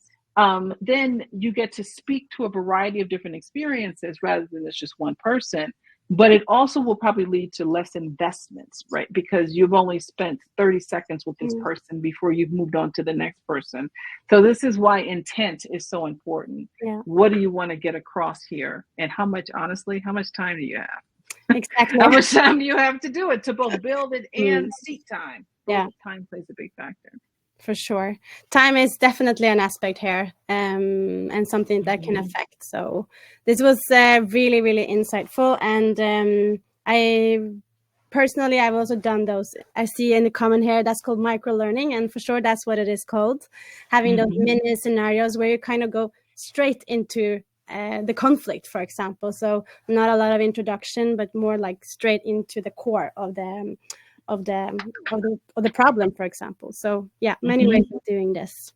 Speaker 2: then you get to speak to a variety of different experiences rather than it's just one person. But it also will probably lead to less investments, right? Because you've only spent 30 seconds with this person before you've moved on to the next person. So this is why intent is so important.
Speaker 1: Yeah.
Speaker 2: What do you want to get across here? And how much time do you have?
Speaker 1: Exactly.
Speaker 2: How much time do you have to do it, to both build it and seat time?
Speaker 1: Yeah.
Speaker 2: Time plays a big factor.
Speaker 1: For sure. Time is definitely an aspect here, and something that can affect. So this was really, really insightful. And I've also done those. I see in the comment here, that's called micro learning. And for sure, that's what it is called. Having those mini scenarios where you kind of go straight into the conflict, for example. So not a lot of introduction, but more like straight into the core of the problem, for example. So yeah, many ways of doing this.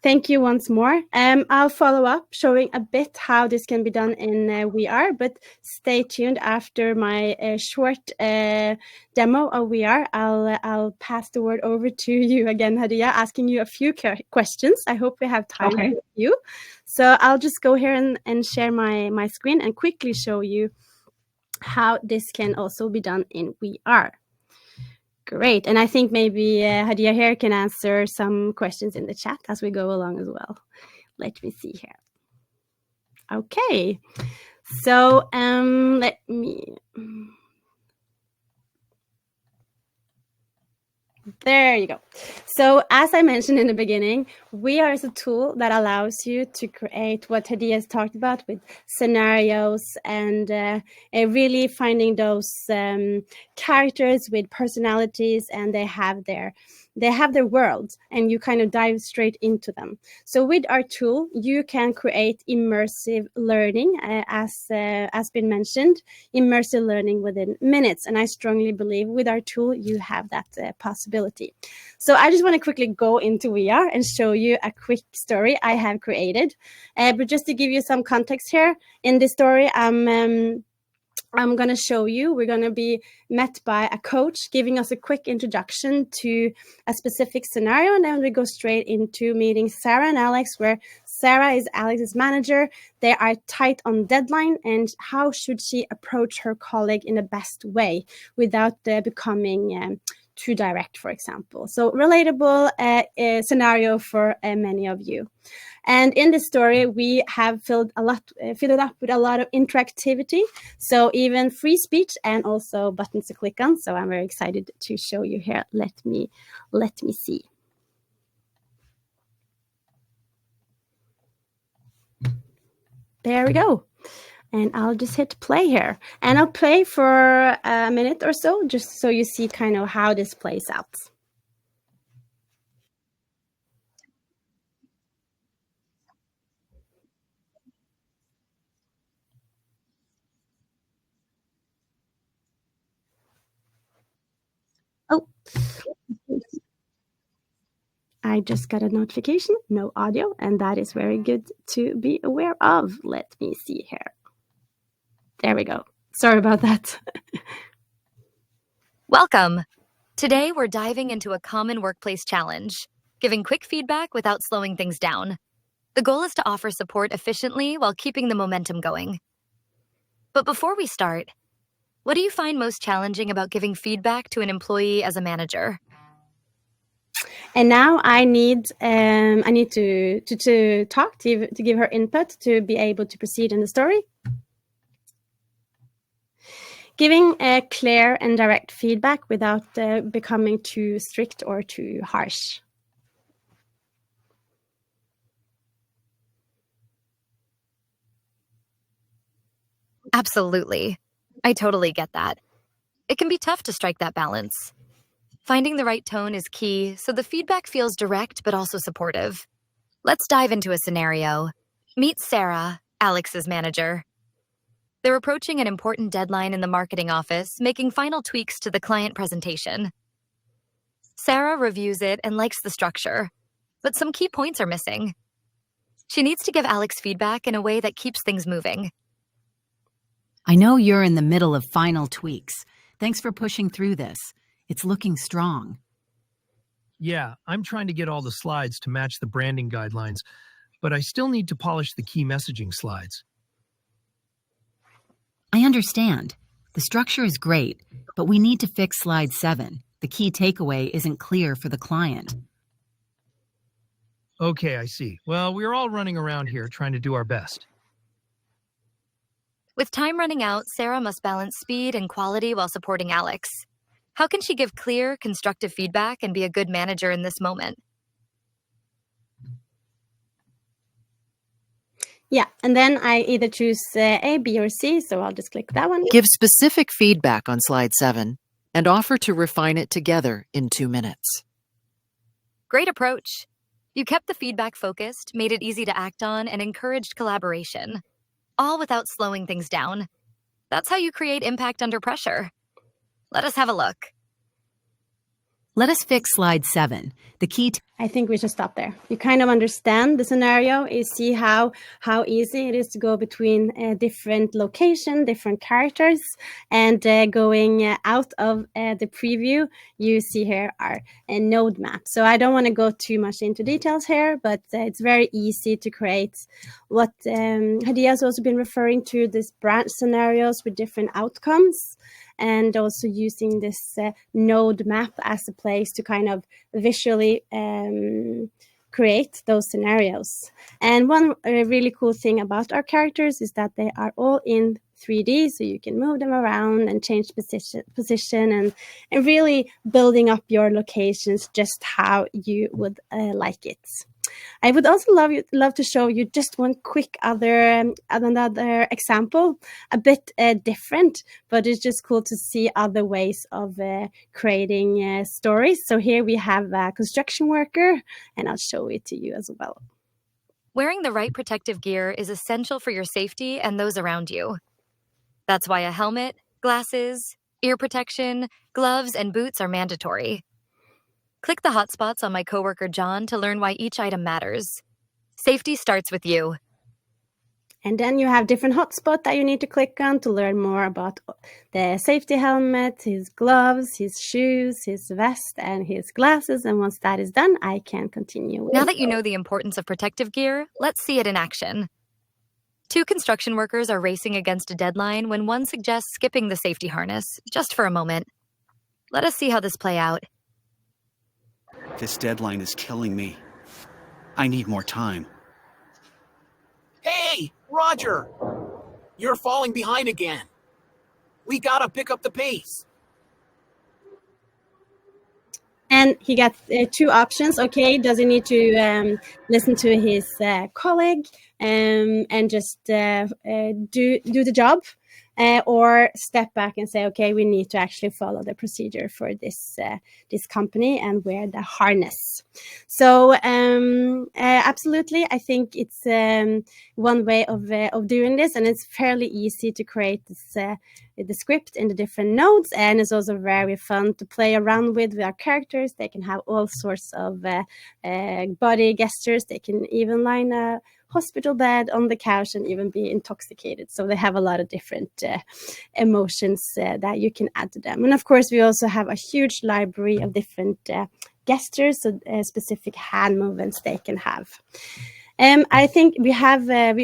Speaker 1: Thank you once more. I'll follow up showing a bit how this can be done in We Are, but stay tuned after my short demo of We Are. I'll pass the word over to you again, Hadiya, asking you a few questions. I hope we have time for you. So I'll just go here and share my screen and quickly show you how this can also be done in We Are. Great. And I think maybe Hadiya here can answer some questions in the chat as we go along as well. Let me see here. Okay. So let me... There you go. So as I mentioned in the beginning, We Are is a tool that allows you to create what Hadiya has talked about with scenarios and really finding those characters with personalities, and they have their worlds, and you kind of dive straight into them. So with our tool, you can create immersive learning, as been mentioned, immersive learning within minutes. And I strongly believe with our tool, you have that possibility. So I just want to quickly go into We Are and show you a quick story I have created. But just to give you some context here, in this story, I'm going to show you, we're going to be met by a coach giving us a quick introduction to a specific scenario. And then we go straight into meeting Sarah and Alex, where Sarah is Alex's manager. They are tight on deadline, and how should she approach her colleague in the best way without becoming too direct, for example. So relatable scenario for many of you. And in this story, we have filled it up with a lot of interactivity. So even free speech and also buttons to click on. So I'm very excited to show you here. Let me see. There we go. And I'll just hit play here. And I'll play for a minute or so, just so you see kind of how this plays out. Oh, I just got a notification, no audio, and that is very good to be aware of. Let me see here. There we go. Sorry about that.
Speaker 3: Welcome. Today, we're diving into a common workplace challenge, giving quick feedback without slowing things down. The goal is to offer support efficiently while keeping the momentum going. But before we start, what do you find most challenging about giving feedback to an employee as a manager?
Speaker 1: And now I need to talk to give her input to be able to proceed in the story. Giving a clear and direct feedback without becoming too strict or too harsh.
Speaker 3: Absolutely. I totally get that. It can be tough to strike that balance. Finding the right tone is key, so the feedback feels direct but also supportive. Let's dive into a scenario. Meet Sarah, Alex's manager. They're approaching an important deadline in the marketing office, making final tweaks to the client presentation. Sarah reviews it and likes the structure, but some key points are missing. She needs to give Alex feedback in a way that keeps things moving.
Speaker 4: I know you're in the middle of final tweaks. Thanks for pushing through this. It's looking strong.
Speaker 5: Yeah, I'm trying to get all the slides to match the branding guidelines, but I still need to polish the key messaging slides.
Speaker 4: I understand. The structure is great, but we need to fix slide 7. The key takeaway isn't clear for the client.
Speaker 5: Okay, I see. Well, we're all running around here trying to do our best.
Speaker 3: With time running out, Sarah must balance speed and quality while supporting Alex. How can she give clear, constructive feedback and be a good manager in this moment?
Speaker 1: Yeah, and then I either choose A, B, or C, so I'll just click that one.
Speaker 6: Give specific feedback on slide 7 and offer to refine it together in 2 minutes.
Speaker 3: Great approach. You kept the feedback focused, made it easy to act on, and encouraged collaboration, all without slowing things down. That's how you create impact under pressure. Let us have a look.
Speaker 4: Let us fix slide 7. The key
Speaker 1: I think we should stop there. You kind of understand the scenario. You see how easy it is to go between different location, different characters, and going out of the preview, you see here our node map. So I don't want to go too much into details here, but it's very easy to create what Hadiya has also been referring to, these branch scenarios with different outcomes, and also using this node map as a place to kind of visually create those scenarios. And one really cool thing about our characters is that they are all in 3D, so you can move them around and change position and really building up your locations just how you would like it. I would also love to show you just one quick another example, a bit different, but it's just cool to see other ways of creating stories. So here we have a construction worker, and I'll show it to you as well.
Speaker 3: Wearing the right protective gear is essential for your safety and those around you. That's why a helmet, glasses, ear protection, gloves, and boots are mandatory. Click the hotspots on my coworker John to learn why each item matters. Safety starts with you.
Speaker 1: And then you have different hotspots that you need to click on to learn more about the safety helmet, his gloves, his shoes, his vest, and his glasses. And once that is done, I can continue.
Speaker 3: Now that you know the importance of protective gear, let's see it in action. 2 construction workers are racing against a deadline when one suggests skipping the safety harness, just for a moment. Let us see how this plays out.
Speaker 7: This deadline is killing me. I need more time.
Speaker 8: Hey, Roger! You're falling behind again. We gotta pick up the pace.
Speaker 1: And he got 2 options. Okay, does he need to listen to his colleague and just do the job? Or step back and say, okay, we need to actually follow the procedure for this company and wear the harness. So absolutely, I think it's one way of doing this, and it's fairly easy to create this the script in the different nodes, and it's also very fun to play around with our characters. They can have all sorts of body gestures. They can even lie in a hospital bed on the couch and even be intoxicated. So they have a lot of different emotions that you can add to them. And of course, we also have a huge library of different gestures, so specific hand movements they can have. I think we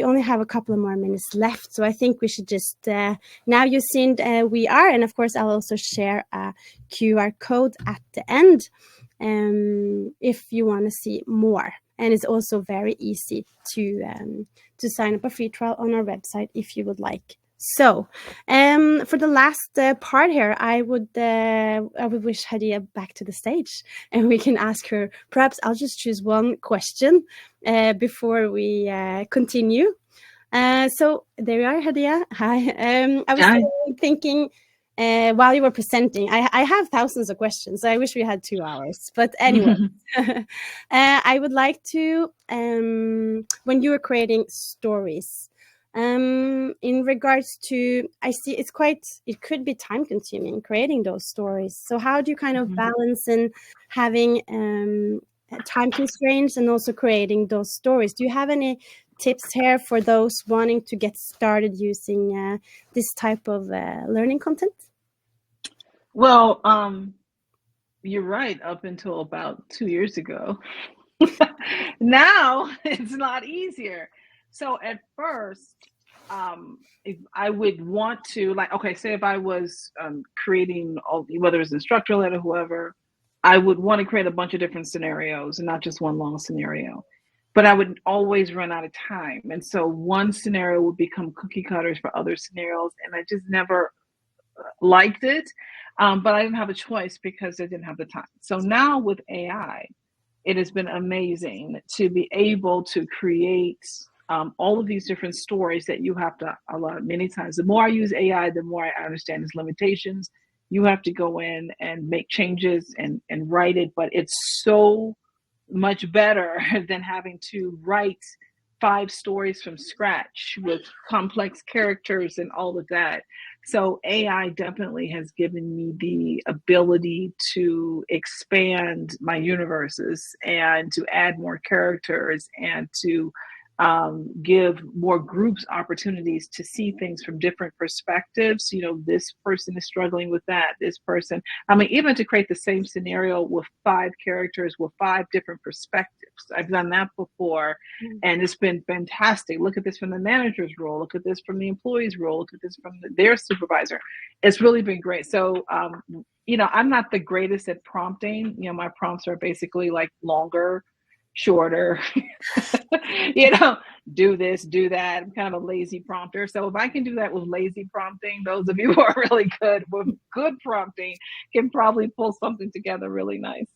Speaker 1: only have a couple of more minutes left, so I think we should just now you've seen We Are, and of course I'll also share a QR code at the end if you want to see more. And it's also very easy to sign up a free trial on our website if you would like. So, for the last part here, I would wish Hadiya back to the stage, and we can ask her. Perhaps I'll just choose one question before we continue. So there you are, Hadiya. Hi. I was thinking while you were presenting, I have thousands of questions. So I wish we had 2 hours, but anyway, I would like to when you were creating stories. In regards to, I see it could be time consuming creating those stories. So how do you kind of balance in having time constraints and also creating those stories? Do you have any tips here for those wanting to get started using this type of learning content?
Speaker 2: Well, you're right. Up until about 2 years ago, now it's a lot easier. So at first, if I would want to, like, okay, say if I was creating, whether it's instructional or whoever, I would want to create a bunch of different scenarios and not just one long scenario. But I would always run out of time. And so one scenario would become cookie cutters for other scenarios. And I just never liked it. But I didn't have a choice because I didn't have the time. So now with AI, it has been amazing to be able to create all of these different stories that you have to allow. Many times, the more I use AI, the more I understand its limitations. You have to go in and make changes and write it, but it's so much better than having to write 5 stories from scratch with complex characters and all of that. So AI definitely has given me the ability to expand my universes and to add more characters and to give more groups opportunities to see things from different perspectives. You know, this person is struggling with that, this person. I mean, even to create the same scenario with 5 characters with 5 different perspectives. I've done that before, and it's been fantastic. Look at this from the manager's role. Look at this from the employee's role. Look at this from their supervisor. It's really been great. So, you know, I'm not the greatest at prompting. You know, my prompts are basically like longer, shorter, you know, do this, do that. I'm kind of a lazy prompter. So if I can do that with lazy prompting, those of you who are really good with good prompting can probably pull something together really nice.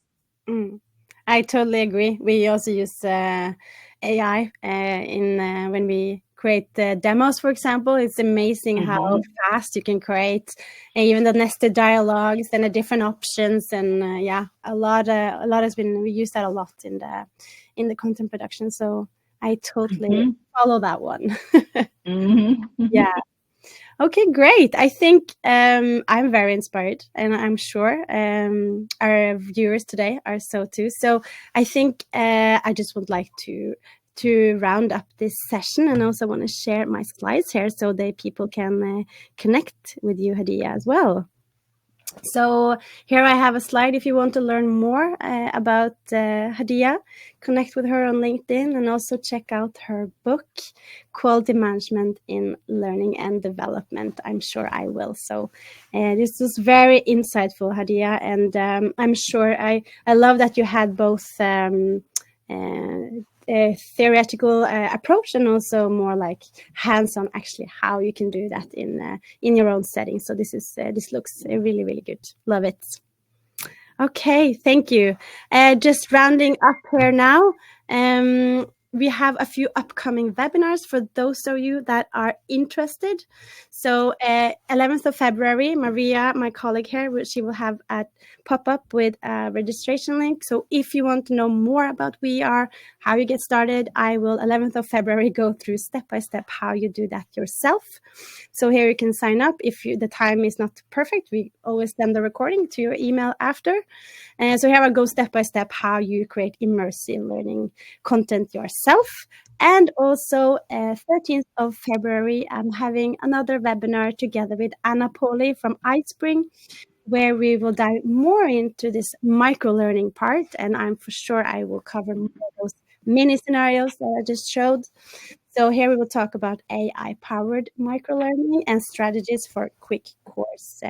Speaker 1: I totally agree. We also use AI when we create demos, for example. It's amazing how fast you can create even the nested dialogues and the different options. And yeah, a lot has been, we use that a lot in the content production. So I totally follow that one. Yeah. Okay, great. I think I'm very inspired, and I'm sure our viewers today are so too. So I think I just would like to round up this session, and also want to share my slides here so that people can connect with you, Hadiya, as well. So here I have a slide if you want to learn more about Hadiya. Connect with her on LinkedIn and also check out her book, Quality Management in Learning and Development. I'm sure I will. So this was very insightful, Hadiya, and I'm sure I love that you had both a theoretical approach and also more like hands-on, actually how you can do that in your own setting. So this looks really, really good. Love it. Okay, thank you. Just rounding up here now. we have a few upcoming webinars for those of you that are interested. So 11th of February, Maria, my colleague here, she will have a pop-up with a registration link. So if you want to know more about We Are, how you get started, I will 11th of February go through step-by-step how you do that yourself. So here you can sign up. If the time is not perfect, we always send the recording to your email after. So here I go step-by-step how you create immersive learning content yourself. And also 13th of February, I'm having another webinar together with Anna Pauli from iSpring, where we will dive more into this micro-learning part. And I'm for sure I will cover more of those mini scenarios that I just showed. So here we will talk about AI-powered micro-learning and strategies for quick course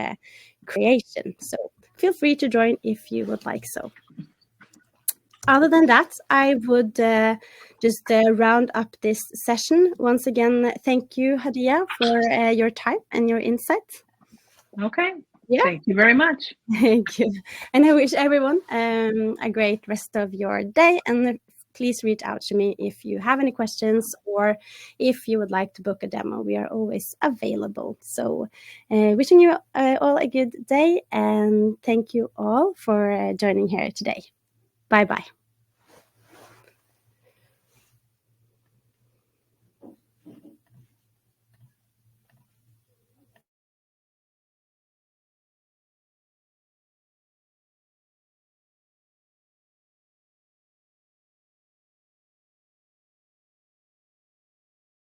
Speaker 1: creation. So feel free to join if you would like so. Other than that, I would just round up this session. Once again, thank you, Hadiya, for your time and your insights.
Speaker 2: Okay.
Speaker 1: Yeah.
Speaker 2: Thank you very much.
Speaker 1: Thank you. And I wish everyone a great rest of your day. And please reach out to me if you have any questions or if you would like to book a demo. We are always available. So wishing you all a good day. And thank you all for joining here today. Bye-bye.